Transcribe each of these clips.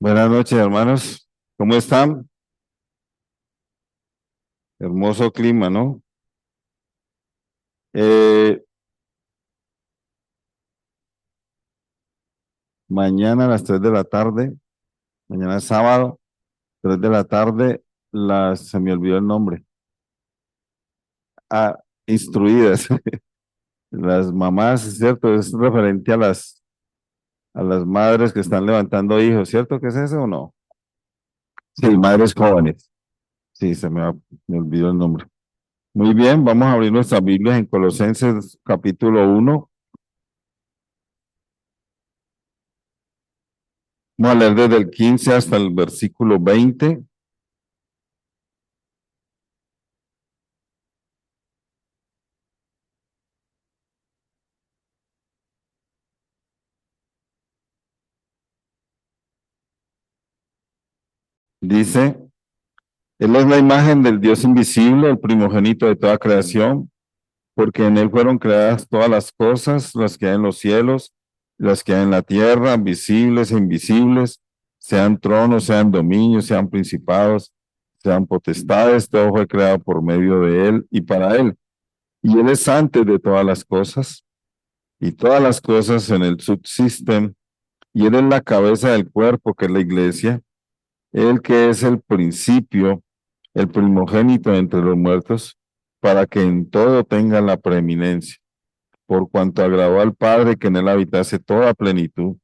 Buenas noches, hermanos. ¿Cómo están? Hermoso clima, ¿no? Eh, Mañana a las 3 de la tarde, mañana es sábado, 3 de la tarde, se me olvidó el nombre. Ah, instruidas. Las mamás, ¿cierto? Es referente a las madres que están levantando hijos, ¿cierto? ¿Qué es eso o no? Sí, madres jóvenes. Sí, me olvidó el nombre. Muy bien, vamos a abrir nuestras Biblias en Colosenses capítulo 1. Vamos a leer desde el 15 hasta el versículo 20. Dice: Él es la imagen del Dios invisible, el primogénito de toda creación, porque en Él fueron creadas todas las cosas, las que hay en los cielos, las que hay en la tierra, visibles e invisibles, sean tronos, sean dominios, sean principados, sean potestades, todo fue creado por medio de Él y para Él. Y Él es antes de todas las cosas, y todas las cosas en Él subsisten, y Él es la cabeza del cuerpo, que es la iglesia, Él que es el principio, el primogénito entre los muertos, para que en todo tenga la preeminencia, por cuanto agradó al Padre que en él habitase toda plenitud,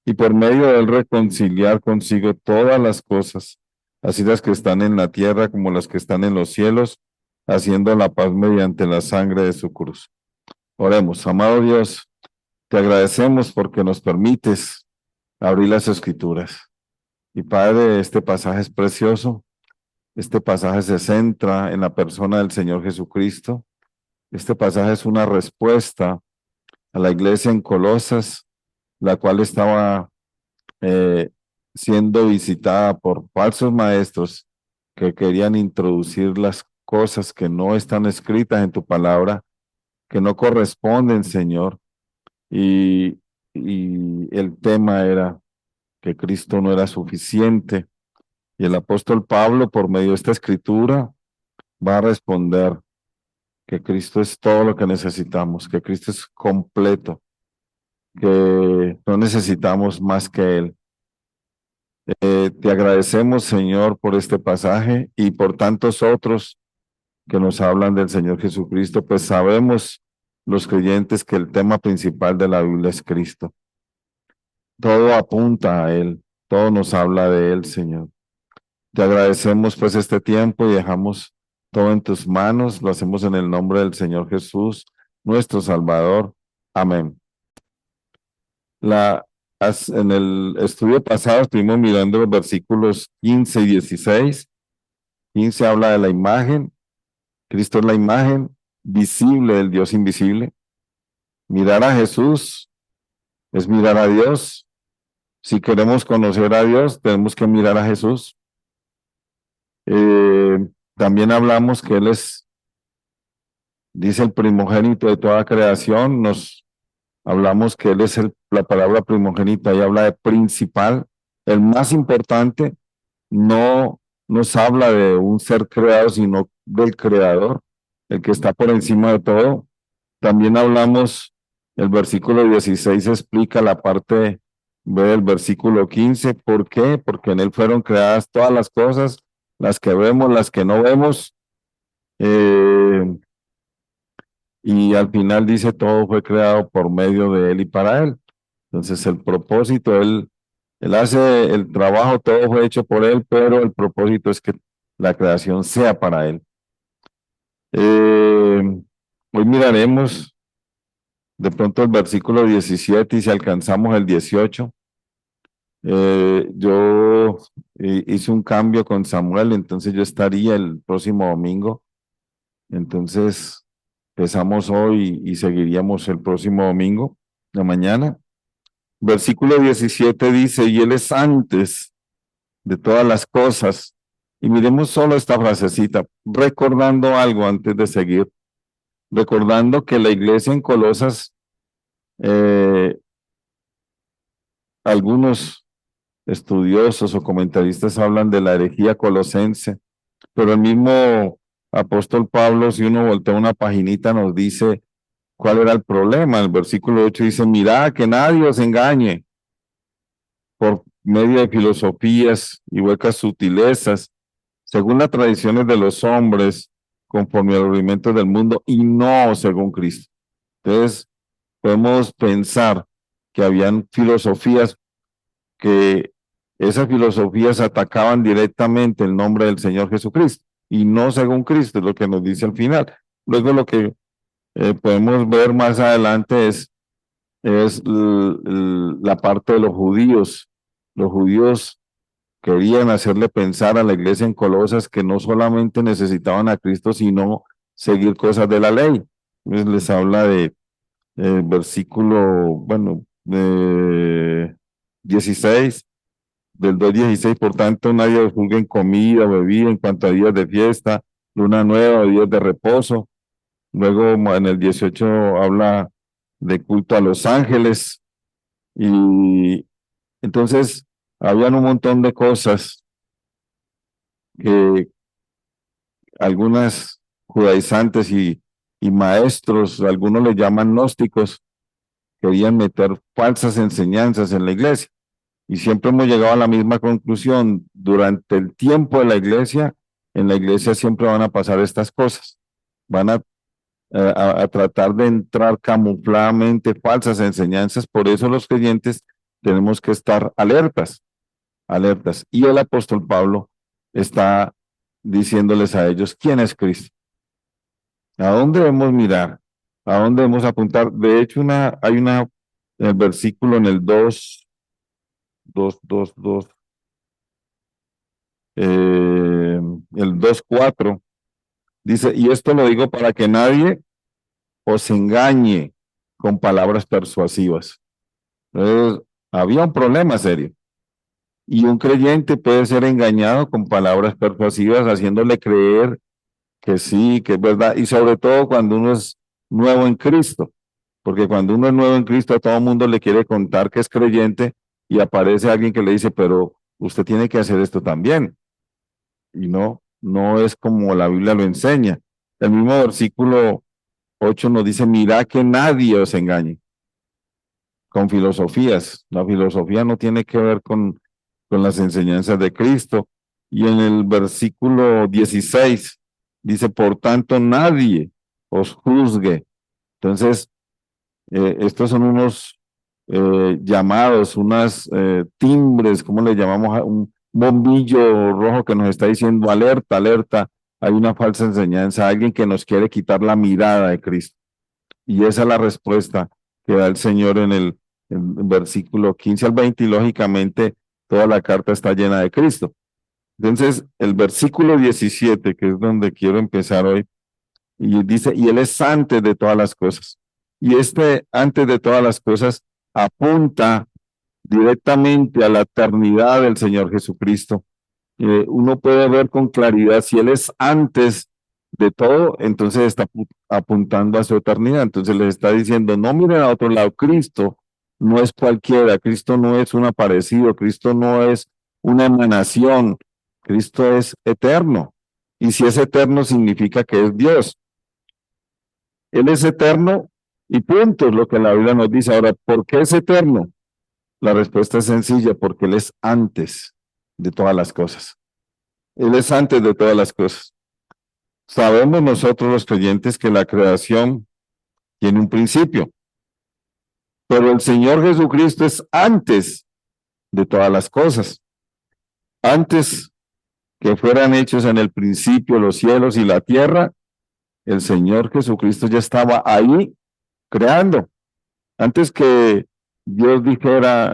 y por medio de él reconciliar consigo todas las cosas, así las que están en la tierra como las que están en los cielos, haciendo la paz mediante la sangre de su cruz. Oremos. Amado Dios, te agradecemos porque nos permites abrir las escrituras. Y Padre, este pasaje es precioso. Este pasaje se centra en la persona del Señor Jesucristo. Este pasaje es una respuesta a la iglesia en Colosas, la cual estaba eh, siendo visitada por falsos maestros que querían introducir las cosas que no están escritas en tu palabra, que no corresponden, Señor. Y, y el tema era que Cristo no era suficiente. Y el apóstol Pablo, por medio de esta escritura, va a responder que Cristo es todo lo que necesitamos, que Cristo es completo, que no necesitamos más que Él. Te agradecemos, Señor, por este pasaje y por tantos otros que nos hablan del Señor Jesucristo, pues sabemos los creyentes que el tema principal de la Biblia es Cristo. Todo apunta a Él, todo nos habla de Él, Señor. Te agradecemos pues este tiempo y dejamos todo en tus manos, lo hacemos en el nombre del Señor Jesús, nuestro Salvador. Amén. En el estudio pasado estuvimos mirando los versículos 15 y 16. 15 habla de la imagen. Cristo es la imagen visible del Dios invisible. Mirar a Jesús es mirar a Dios. Si queremos conocer a Dios, tenemos que mirar a Jesús. También hablamos que Él es, dice, el primogénito de toda creación. Hablamos que Él es la palabra primogénito, ahí habla de principal, el más importante. No nos habla de un ser creado, sino del creador, el que está por encima de todo. También hablamos, el versículo 16 explica la parte B del versículo 15. ¿Por qué? Porque en él fueron creadas todas las cosas, las que vemos, las que no vemos. Eh, y al final dice, todo fue creado por medio de él y para él. Entonces el propósito, él hace el trabajo, todo fue hecho por él, pero el propósito es que la creación sea para él. Hoy miraremos de pronto el versículo 17 y si alcanzamos el 18. Yo hice un cambio con Samuel, entonces yo estaría el próximo domingo. Entonces empezamos hoy y seguiríamos el próximo domingo, de mañana. Versículo 17 dice, y Él es antes de todas las cosas. Y miremos solo esta frasecita, recordando algo antes de seguir, recordando que la iglesia en Colosas, algunos estudiosos o comentaristas hablan de la herejía colosense, pero el mismo apóstol Pablo, si uno voltea una paginita, nos dice cuál era el problema. El versículo 8 dice, mirad que nadie os engañe por medio de filosofías y huecas sutilezas, según las tradiciones de los hombres, conforme al movimiento del mundo, y no según Cristo. Entonces, podemos pensar que habían filosofías que esas filosofías atacaban directamente el nombre del Señor Jesucristo, y no según Cristo, es lo que nos dice al final. Luego lo que podemos ver más adelante es la parte de los judíos. Los judíos querían hacerle pensar a la iglesia en Colosas que no solamente necesitaban a Cristo, sino seguir cosas de la ley. Entonces les habla de versículo, bueno, 16, del 2:16, por tanto nadie os juzgue en comida, bebida, en cuanto a días de fiesta, luna nueva, días de reposo. Luego en el 18 habla de culto a los ángeles, y entonces habían un montón de cosas que algunas judaizantes y maestros, algunos les llaman gnósticos, querían meter falsas enseñanzas en la iglesia. Y siempre hemos llegado a la misma conclusión. Durante el tiempo de la iglesia, en la iglesia siempre van a pasar estas cosas. Van a tratar de entrar camufladamente falsas enseñanzas. Por eso los creyentes tenemos que estar alertas, alertas. Y el apóstol Pablo está diciéndoles a ellos quién es Cristo, a dónde debemos mirar, a dónde debemos apuntar. De hecho, hay en el versículo en el 2, el 2:4, dice, y esto lo digo para que nadie os engañe con palabras persuasivas. Entonces, había un problema serio. Y un creyente puede ser engañado con palabras persuasivas, haciéndole creer que sí, que es verdad, y sobre todo cuando uno es nuevo en Cristo, porque cuando uno es nuevo en Cristo, a todo el mundo le quiere contar que es creyente y aparece alguien que le dice, pero usted tiene que hacer esto también. Y no es como la Biblia lo enseña. El mismo versículo 8 nos dice, mirad que nadie os engañe con filosofías. La filosofía no tiene que ver con las enseñanzas de Cristo. Y en el versículo 16 dice, por tanto, nadie os juzgue. Entonces, estos son unos llamados, unas timbres, ¿cómo le llamamos? Un bombillo rojo que nos está diciendo, alerta, alerta, hay una falsa enseñanza, alguien que nos quiere quitar la mirada de Cristo. Y esa es la respuesta que da el Señor en el versículo 15 al 20, y lógicamente toda la carta está llena de Cristo. Entonces, el versículo 17, que es donde quiero empezar hoy, y dice, y Él es antes de todas las cosas. Y este antes de todas las cosas apunta directamente a la eternidad del Señor Jesucristo. Uno puede ver con claridad si Él es antes de todo, entonces está apuntando a su eternidad. Entonces les está diciendo, no miren a otro lado, Cristo no es cualquiera, Cristo no es un aparecido, Cristo no es una emanación, Cristo es eterno. Y si es eterno significa que es Dios. Él es eterno y punto, es lo que la Biblia nos dice. Ahora, ¿por qué es eterno? La respuesta es sencilla, porque Él es antes de todas las cosas. Él es antes de todas las cosas. Sabemos nosotros los creyentes que la creación tiene un principio, pero el Señor Jesucristo es antes de todas las cosas. Antes que fueran hechos en el principio los cielos y la tierra, el Señor Jesucristo ya estaba ahí creando. Antes que Dios dijera,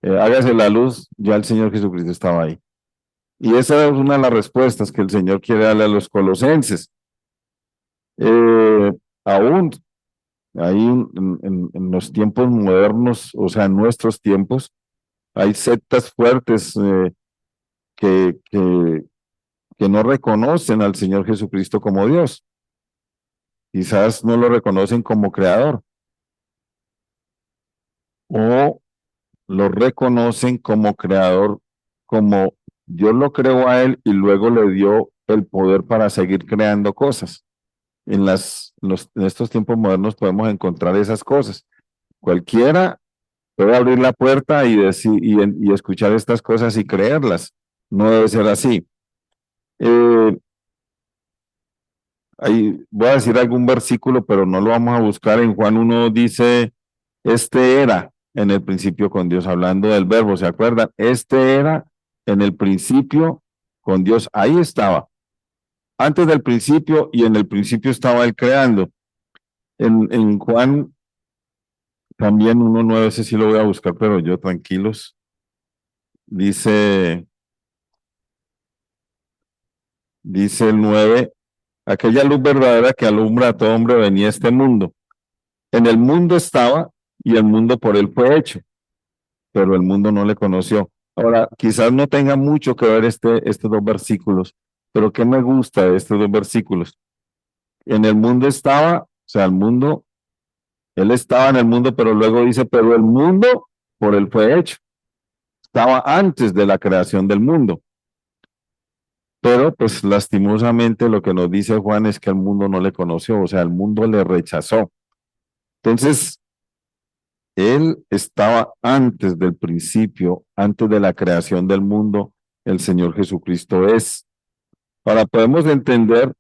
hágase la luz, ya el Señor Jesucristo estaba ahí. Y esa es una de las respuestas que el Señor quiere darle a los colosenses. Aún ahí en los tiempos modernos, o sea, en nuestros tiempos, hay sectas fuertes que, que, que no reconocen al Señor Jesucristo como Dios. Quizás no lo reconocen como creador. O lo reconocen como creador, como Dios lo creó a él y luego le dio el poder para seguir creando cosas. En estos tiempos modernos podemos encontrar esas cosas. Cualquiera puede abrir la puerta y, y escuchar estas cosas y creerlas. No debe ser así. Eh, Ahí voy a decir algún versículo, pero no lo vamos a buscar. En Juan 1 dice, este era en el principio con Dios, hablando del verbo, ¿se acuerdan? Este era en el principio con Dios. Ahí estaba, antes del principio, y en el principio estaba Él creando. En Juan también 1:9, ese sí lo voy a buscar, pero yo tranquilos. Dice, dice el 9, aquella luz verdadera que alumbra a todo hombre venía a este mundo. En el mundo estaba y el mundo por él fue hecho, pero el mundo no le conoció. Ahora, quizás no tenga mucho que ver estos dos versículos, pero ¿qué me gusta de estos dos versículos? En el mundo estaba, o sea, el mundo, él estaba en el mundo, pero luego dice, pero el mundo por él fue hecho. Estaba antes de la creación del mundo. Pero pues lastimosamente lo que nos dice Juan es que el mundo no le conoció, o sea, el mundo le rechazó. Entonces, él estaba antes del principio, antes de la creación del mundo, el Señor Jesucristo es. Ahora podemos entender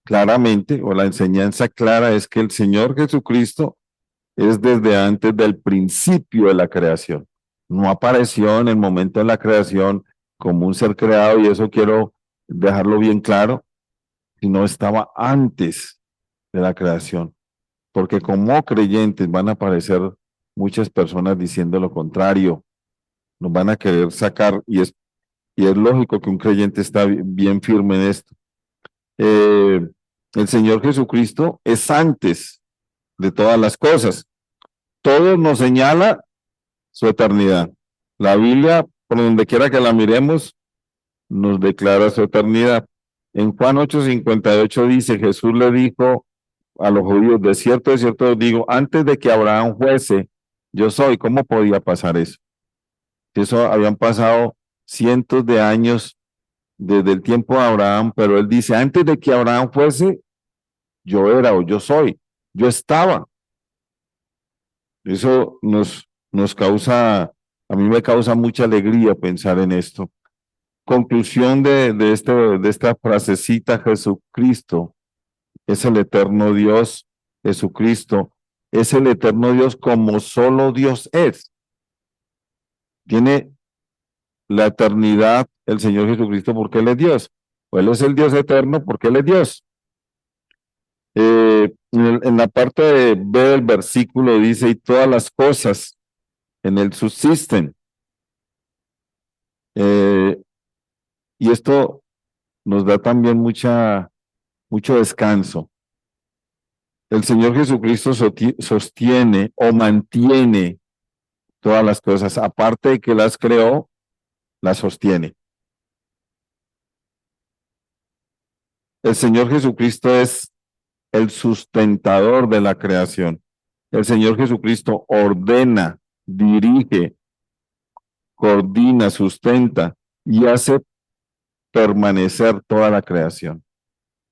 claramente, o la enseñanza clara es que el Señor Jesucristo es desde antes del principio de la creación. No apareció en el momento de la creación como un ser creado, y eso quiero dejarlo bien claro, sino estaba antes de la creación. Porque como creyentes van a aparecer muchas personas diciendo lo contrario, nos van a querer sacar, y es lógico que un creyente está bien firme en esto. El Señor Jesucristo es antes de todas las cosas. Todo nos señala su eternidad. La Biblia, por donde quiera que la miremos, nos declara su eternidad. En Juan 8:58 dice, Jesús le dijo a los judíos, de cierto os digo, antes de que Abraham fuese, yo soy. ¿Cómo podía pasar eso? Eso habían pasado cientos de años desde el tiempo de Abraham, pero él dice, antes de que Abraham fuese, yo era o yo soy, yo estaba. Eso nos causa, a mí me causa mucha alegría pensar en esto. Conclusión de esta frasecita, Jesucristo es el eterno Dios, Jesucristo es el eterno Dios como solo Dios es. Tiene la eternidad el Señor Jesucristo porque Él es Dios. O Él es el Dios eterno porque Él es Dios. En la parte de B del versículo dice, y todas las cosas en Él subsisten. Eh, y esto nos da también mucho descanso. El Señor Jesucristo sostiene o mantiene todas las cosas, aparte de que las creó, las sostiene. El Señor Jesucristo es el sustentador de la creación. El Señor Jesucristo ordena, dirige, coordina, sustenta y hace permanecer toda la creación.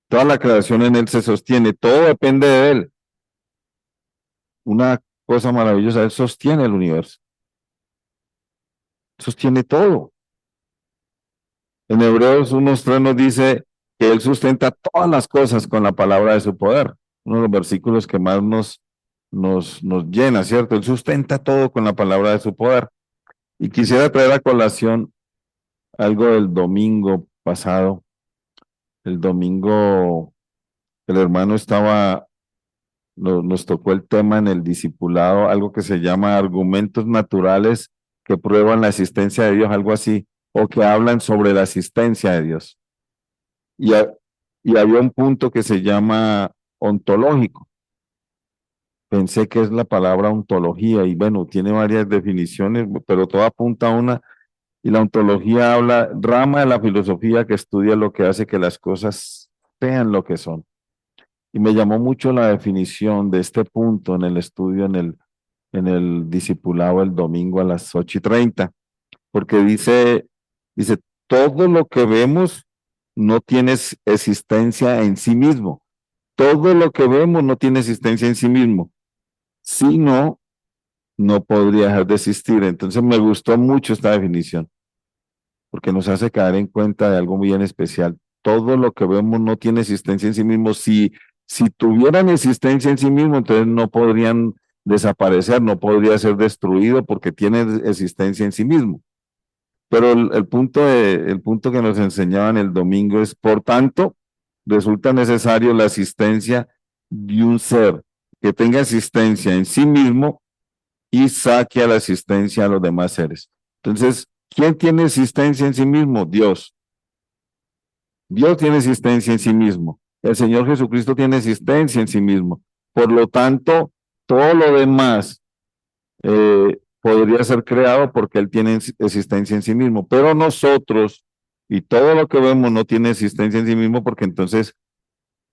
Toda la creación en Él se sostiene, todo depende de Él. Una cosa maravillosa, Él sostiene el universo, sostiene todo. En Hebreos 1:3 nos dice que Él sustenta todas las cosas con la palabra de su poder. Uno de los versículos que más nos llena, ¿cierto? Él sustenta todo con la palabra de su poder. Y quisiera traer a colación algo del domingo pasado. El domingo el hermano nos tocó el tema en el discipulado, algo que se llama argumentos naturales que prueban la existencia de Dios, algo así, o que hablan sobre la existencia de Dios. Y, y había un punto que se llama ontológico. Pensé que es la palabra ontología y bueno, tiene varias definiciones, pero todo apunta a una. Y la ontología habla, rama de la filosofía que estudia lo que hace que las cosas sean lo que son. Y me llamó mucho la definición de este punto en el estudio en el discipulado el domingo a las 8:30, porque dice, todo lo que vemos no tiene existencia en sí mismo. Todo lo que vemos no tiene existencia en sí mismo. Si no, no podría dejar de existir. Entonces me gustó mucho esta definición, porque nos hace caer en cuenta de algo muy en especial. Todo lo que vemos no tiene existencia en sí mismo. Si tuvieran existencia en sí mismo, entonces no podrían desaparecer, no podría ser destruido porque tiene existencia en sí mismo. Pero el punto que nos enseñaban el domingo es, por tanto, resulta necesario la existencia de un ser que tenga existencia en sí mismo y saque a la existencia a los demás seres. Entonces, ¿quién tiene existencia en sí mismo? Dios. Dios tiene existencia en sí mismo. El Señor Jesucristo tiene existencia en sí mismo. Por lo tanto, todo lo demás podría ser creado porque Él tiene existencia en sí mismo. Pero nosotros y todo lo que vemos no tiene existencia en sí mismo porque entonces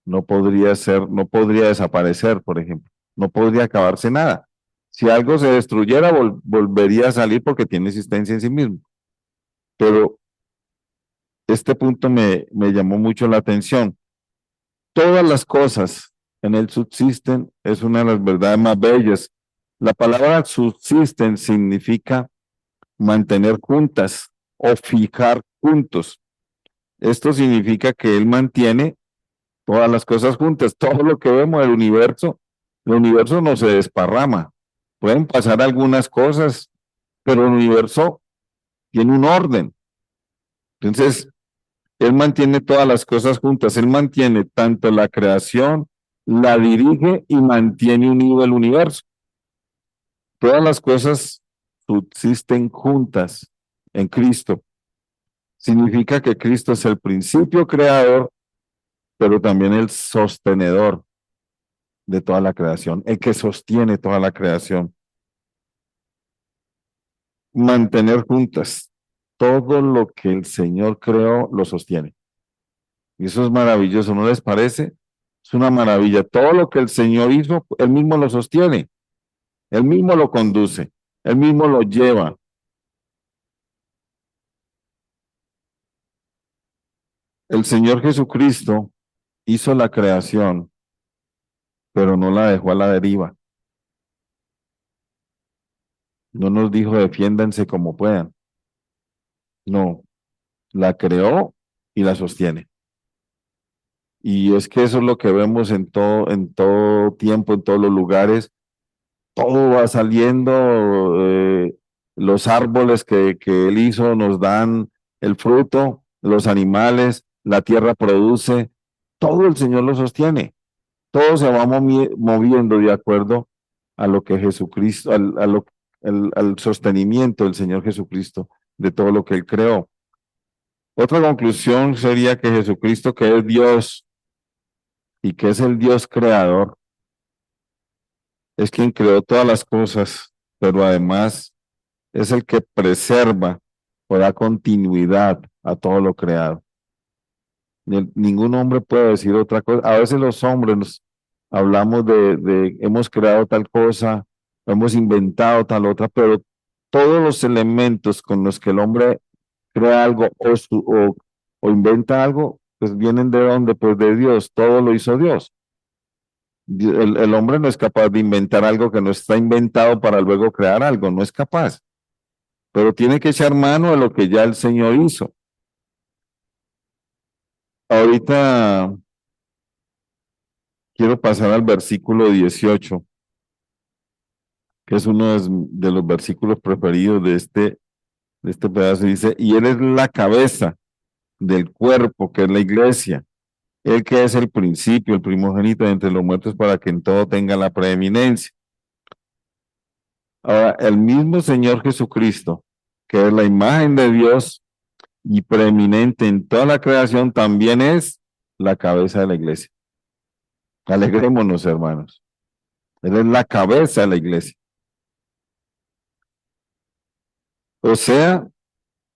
no podría ser, no podría desaparecer, por ejemplo. No podría acabarse nada. Si algo se destruyera, volvería a salir porque tiene existencia en sí mismo. Pero este punto me llamó mucho la atención. Todas las cosas en él subsisten, es una de las verdades más bellas. La palabra subsisten significa mantener juntas o fijar juntos. Esto significa que él mantiene todas las cosas juntas. Todo lo que vemos del universo, el universo no se desparrama. Pueden pasar algunas cosas, pero el universo tiene un orden. Entonces, él mantiene todas las cosas juntas. Él mantiene tanto la creación, la dirige y mantiene unido el universo. Todas las cosas subsisten juntas en Cristo. Significa que Cristo es el principio creador, pero también el sostenedor de toda la creación, el que sostiene toda la creación. Mantener juntas. Todo lo que el Señor creó lo sostiene. Y eso es maravilloso, ¿no les parece? Es una maravilla. Todo lo que el Señor hizo, Él mismo lo sostiene, Él mismo lo conduce, Él mismo lo lleva. El Señor Jesucristo hizo la creación, pero no la dejó a la deriva. No nos dijo defiéndanse como puedan. No, la creó y la sostiene. Y es que eso es lo que vemos en todo tiempo, en todos los lugares. Todo va saliendo, los árboles que él hizo nos dan el fruto, los animales, la tierra produce, todo el Señor lo sostiene. Todo se va moviendo de acuerdo a lo que Jesucristo, al sostenimiento del Señor Jesucristo de todo lo que Él creó. Otra conclusión sería que Jesucristo, que es Dios y que es el Dios creador, es quien creó todas las cosas, pero además es el que preserva o da continuidad a todo lo creado. Ningún hombre puede decir otra cosa. A veces los hombres hablamos hemos creado tal cosa, hemos inventado tal otra, pero todos los elementos con los que el hombre crea algo o inventa algo, pues vienen de dónde, pues de Dios, todo lo hizo Dios. El hombre no es capaz de inventar algo que no está inventado para luego crear algo, no es capaz, pero tiene que echar mano a lo que ya el Señor hizo. Ahorita quiero pasar al versículo 18, que es uno de los versículos preferidos de este pedazo. Dice, y Él es la cabeza del cuerpo, que es la iglesia. Él que es el principio, el primogénito de entre los muertos, para que en todo tenga la preeminencia. Ahora, el mismo Señor Jesucristo, que es la imagen de Dios y preeminente en toda la creación, también es la cabeza de la iglesia. Alegrémonos, hermanos. Él es la cabeza de la iglesia. O sea,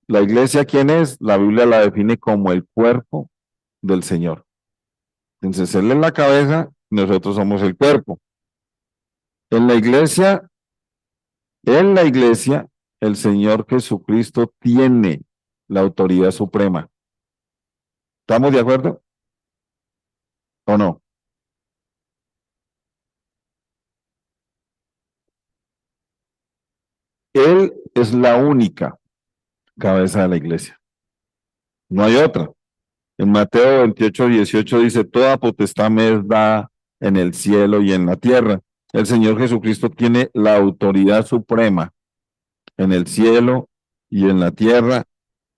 la iglesia, ¿quién es? La Biblia la define como el cuerpo del Señor. Entonces, Él es la cabeza, nosotros somos el cuerpo. En la iglesia En la iglesia, el Señor Jesucristo tiene la autoridad suprema. ¿Estamos de acuerdo o no? Él es la única cabeza de la iglesia. No hay otra. En Mateo 28:18 dice, toda potestad me es dada en el cielo y en la tierra. El Señor Jesucristo tiene la autoridad suprema en el cielo y en la tierra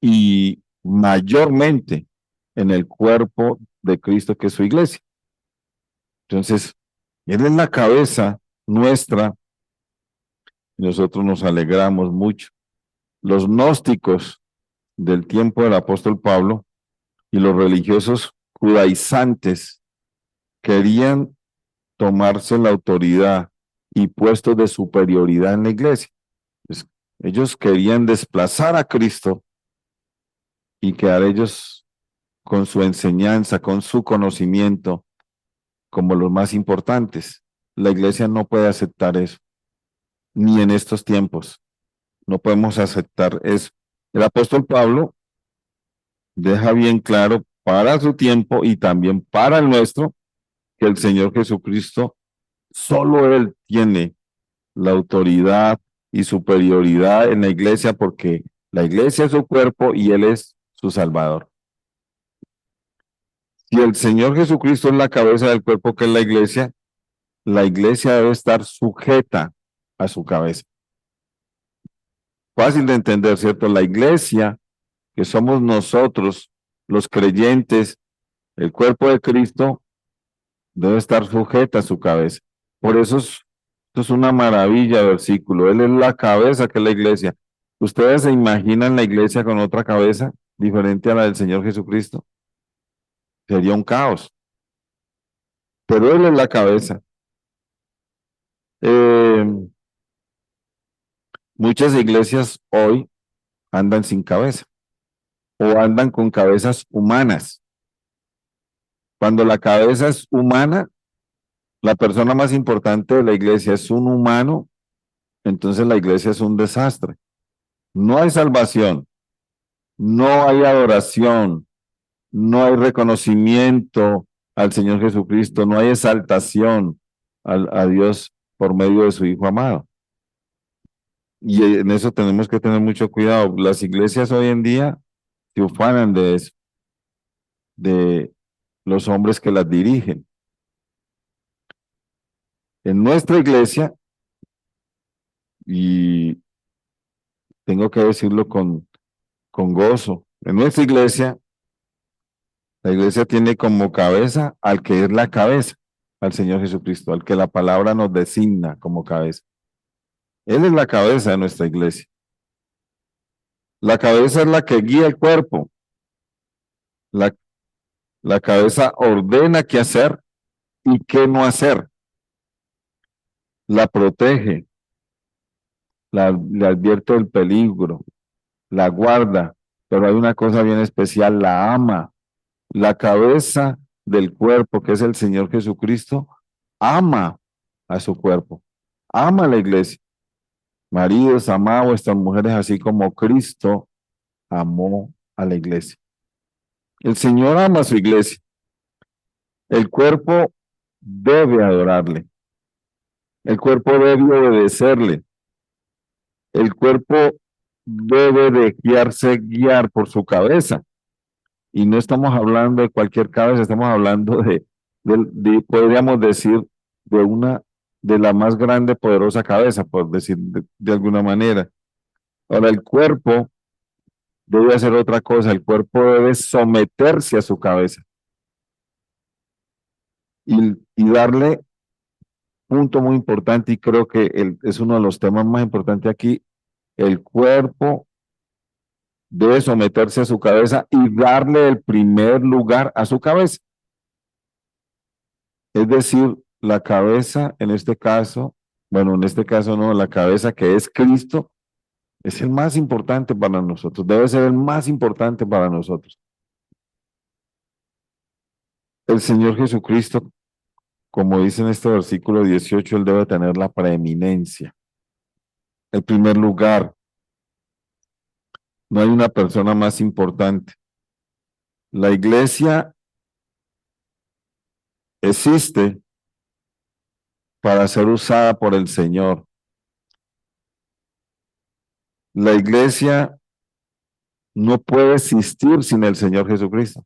y mayormente en el cuerpo de Cristo que es su iglesia. Entonces, Él es la cabeza nuestra y nosotros nos alegramos mucho. Los gnósticos del tiempo del apóstol Pablo y los religiosos judaizantes querían tomarse la autoridad y puestos de superioridad en la iglesia. Pues, ellos querían desplazar a Cristo y quedar ellos con su enseñanza, con su conocimiento, como los más importantes. La iglesia no puede aceptar eso, ni en estos tiempos. No podemos aceptar eso. El apóstol Pablo deja bien claro para su tiempo y también para el nuestro que el Señor Jesucristo, solo Él tiene la autoridad y superioridad en la iglesia porque la iglesia es su cuerpo y Él es su Salvador. Si el Señor Jesucristo es la cabeza del cuerpo que es la iglesia debe estar sujeta a su cabeza. Fácil de entender, ¿cierto? La iglesia, que somos nosotros, los creyentes, el cuerpo de Cristo, debe estar sujeta a su cabeza. Por eso esto es una maravilla, versículo. Él es la cabeza que es la iglesia. ¿Ustedes se imaginan la iglesia con otra cabeza diferente a la del Señor Jesucristo? Sería un caos. Pero Él es la cabeza. Eh, muchas iglesias hoy andan sin cabeza o andan con cabezas humanas. Cuando la cabeza es humana, la persona más importante de la iglesia es un humano, entonces la iglesia es un desastre. No hay salvación, no hay adoración, no hay reconocimiento al Señor Jesucristo, no hay exaltación a Dios por medio de su Hijo amado. Y en eso tenemos que tener mucho cuidado. Las iglesias hoy en día se ufanan de eso, de los hombres que las dirigen. En nuestra iglesia, y tengo que decirlo con gozo, en nuestra iglesia, la iglesia tiene como cabeza al que es la cabeza, al Señor Jesucristo, al que la palabra nos designa como cabeza. Él es la cabeza de nuestra iglesia. La cabeza es la que guía el cuerpo. La, la cabeza ordena qué hacer y qué no hacer. La protege, le advierte del peligro, la guarda, pero hay una cosa bien especial, la ama. La cabeza del cuerpo, que es el Señor Jesucristo, ama a su cuerpo, ama a la iglesia. Maridos, amad a vuestras mujeres así como Cristo amó a la iglesia. El Señor ama a su iglesia. El cuerpo debe adorarle. El cuerpo debe obedecerle. El cuerpo debe dejarse guiar por su cabeza. Y no estamos hablando de cualquier cabeza, estamos hablando podríamos decir, de la más grande, poderosa cabeza, por decir de alguna manera. Ahora, el cuerpo debe hacer otra cosa, el cuerpo debe someterse a su cabeza y darle punto muy importante, y creo que es uno de los temas más importantes aquí, el cuerpo debe someterse a su cabeza y darle el primer lugar a su cabeza. Es decir, la cabeza en este caso, bueno, en este caso no, la cabeza que es Cristo, es el más importante para nosotros, debe ser el más importante para nosotros. El Señor Jesucristo, como dice en este versículo 18, Él debe tener la preeminencia. el primer lugar. No hay una persona más importante. La iglesia existe para ser usada por el Señor. La iglesia no puede existir sin el Señor Jesucristo.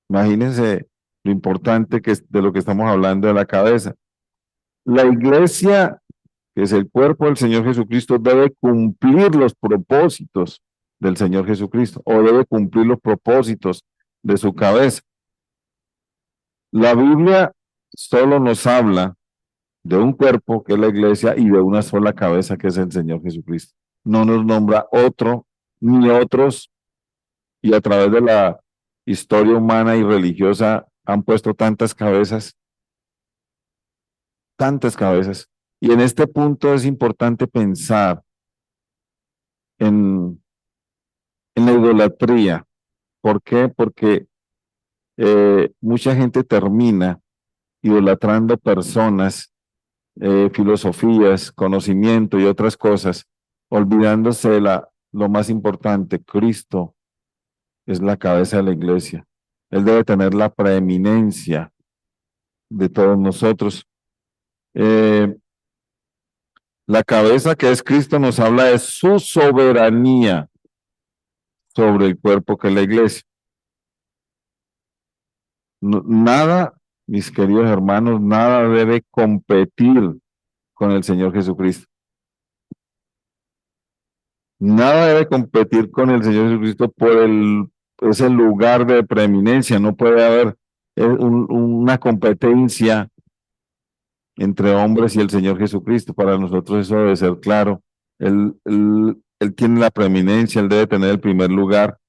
Imagínense lo importante que es de lo que estamos hablando de la cabeza. La iglesia, que es el cuerpo del Señor Jesucristo, debe cumplir los propósitos del Señor Jesucristo o debe cumplir los propósitos de su cabeza. La Biblia solo nos habla de un cuerpo que es la iglesia y de una sola cabeza que es el Señor Jesucristo. No nos nombra otro ni otros, y a través de la historia humana y religiosa han puesto tantas cabezas. Y en este punto es importante pensar en, en la idolatría. ¿Por qué? Porque mucha gente termina idolatrando personas, filosofías, conocimiento y otras cosas, olvidándose de lo más importante: Cristo es la cabeza de la iglesia. Él debe tener la preeminencia de todos nosotros. Eh, la cabeza que es Cristo nos habla de su soberanía sobre el cuerpo que es la iglesia. Nada, mis queridos hermanos, nada debe competir con el Señor Jesucristo. Nada debe competir con el Señor Jesucristo por ese lugar de preeminencia. No puede haber una competencia entre hombres y el Señor Jesucristo. Para nosotros eso debe ser claro. Él tiene la preeminencia, Él debe tener el primer lugar.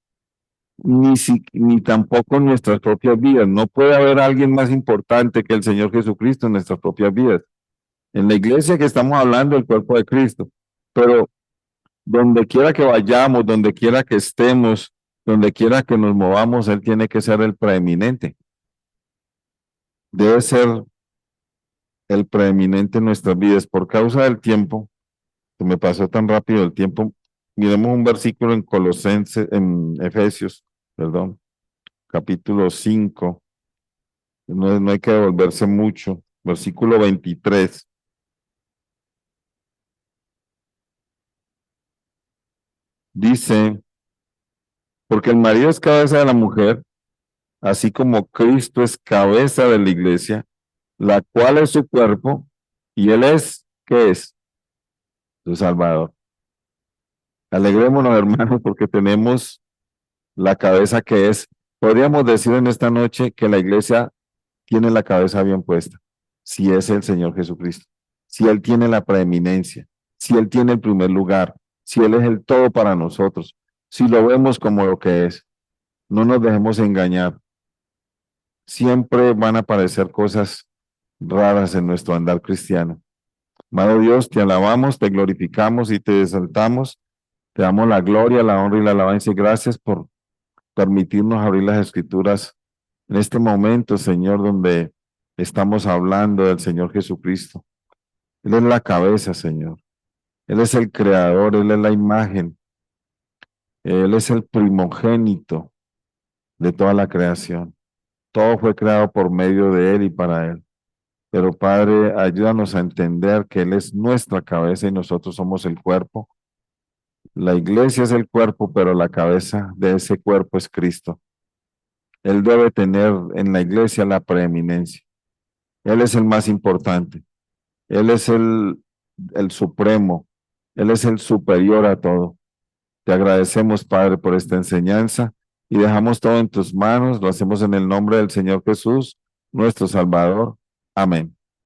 Ni tampoco en nuestras propias vidas. No puede haber alguien más importante que el Señor Jesucristo en nuestras propias vidas. En la iglesia que estamos hablando, el cuerpo de Cristo. Pero donde quiera que vayamos, donde quiera que estemos, donde quiera que nos movamos, Él tiene que ser el preeminente. Debe ser el preeminente en nuestras vidas. Por causa del tiempo, que me pasó tan rápido el tiempo, miremos un versículo en Efesios, perdón, capítulo 5. No hay que devolverse mucho. Versículo 23. Dice: porque el marido es cabeza de la mujer, así como Cristo es cabeza de la iglesia, la cual es su cuerpo, y Él es, ¿qué es? Su Salvador. Alegrémonos, hermanos, porque tenemos la cabeza que es. Podríamos decir en esta noche que la iglesia tiene la cabeza bien puesta, si es el Señor Jesucristo, si Él tiene la preeminencia, si Él tiene el primer lugar, si Él es el todo para nosotros, si lo vemos como lo que es. No nos dejemos engañar. Siempre van a aparecer cosas raras en nuestro andar cristiano. Amado Dios, te alabamos, te glorificamos y te exaltamos. Te damos la gloria, la honra y la alabanza, y gracias por permitirnos abrir las escrituras en este momento, Señor, donde estamos hablando del Señor Jesucristo. Él es la cabeza, Señor. Él es el creador, Él es la imagen. Él es el primogénito de toda la creación. Todo fue creado por medio de Él y para Él. Pero Padre, ayúdanos a entender que Él es nuestra cabeza y nosotros somos el cuerpo. La iglesia es el cuerpo, pero la cabeza de ese cuerpo es Cristo. Él debe tener en la iglesia la preeminencia. Él es el más importante. Él es el supremo. Él es el superior a todo. Te agradecemos, Padre, por esta enseñanza y dejamos todo en tus manos. Lo hacemos en el nombre del Señor Jesús, nuestro Salvador. Amén.